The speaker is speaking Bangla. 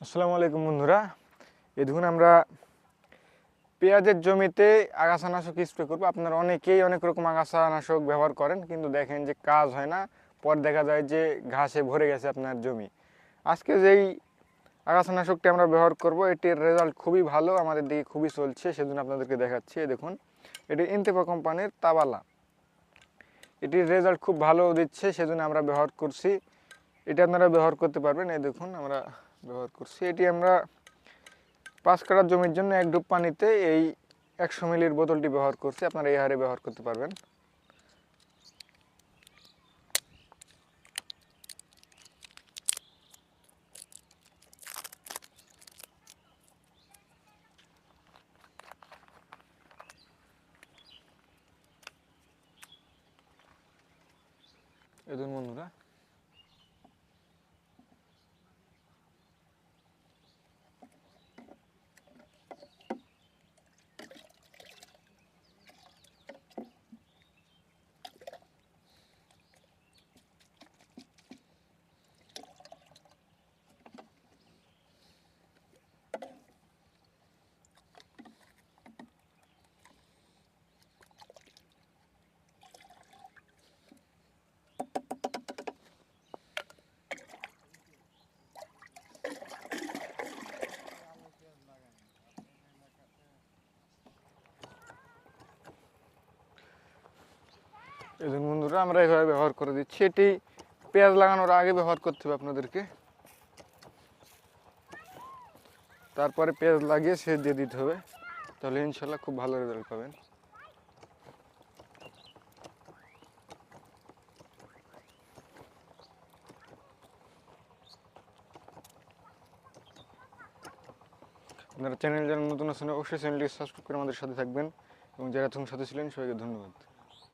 আসসালামু আলাইকুম বন্ধুরা। এই দেখুন আমরা পেঁয়াজের জমিতে আগাছানাশক স্প্রে করব। আপনারা অনেকেই অনেক রকম আগাছানাশক ব্যবহার করেন, কিন্তু দেখেন যে কাজ হয় না, পর দেখা যায় যে ঘাসে ভরে গেছে আপনার জমি। আজকে যেই আগাছানাশকটি আমরা ব্যবহার করব, এটির রেজাল্ট খুবই ভালো, আমাদের দিকে খুবই চলছে, সেজন্য আপনাদেরকে দেখাচ্ছি। দেখুন, এটি ইনতেফা কোম্পানির তাবালা। এটির রেজাল্ট খুব ভালো দিচ্ছে, সেজন্য আমরা ব্যবহার করছি। এটা আপনারা ব্যবহার করতে পারবেন। এই দেখুন আমরা ব্যবহার করছি। এটি আমরা 5 কাঠা জমির জন্য 1 ডুব পানিতে এই 100 মিলির বোতলটি ব্যবহার করছি। আপনারা এই হারে ব্যবহার করতে পারবেন। এই দেখুন বন্ধুরা, এই দেখুন বন্ধুরা, আমরা এইভাবে ব্যবহার করে দিচ্ছি। এটি পেঁয়াজ লাগানোর আগে ব্যবহার করতে হবে আপনাদেরকে, তারপরে পেঁয়াজ লাগিয়ে সেচ দিয়ে দিতে হবে, তাহলে ইনশাল্লাহ খুব ভালো রেজাল্ট পাবেন। আপনারা চ্যানেল যারা নতুন আছেন অবশ্যই চ্যানেলটি সাবস্ক্রাইব করে আমাদের সাথে থাকবেন, এবং যারা এতক্ষণ সাথে ছিলেন সবাইকে ধন্যবাদ।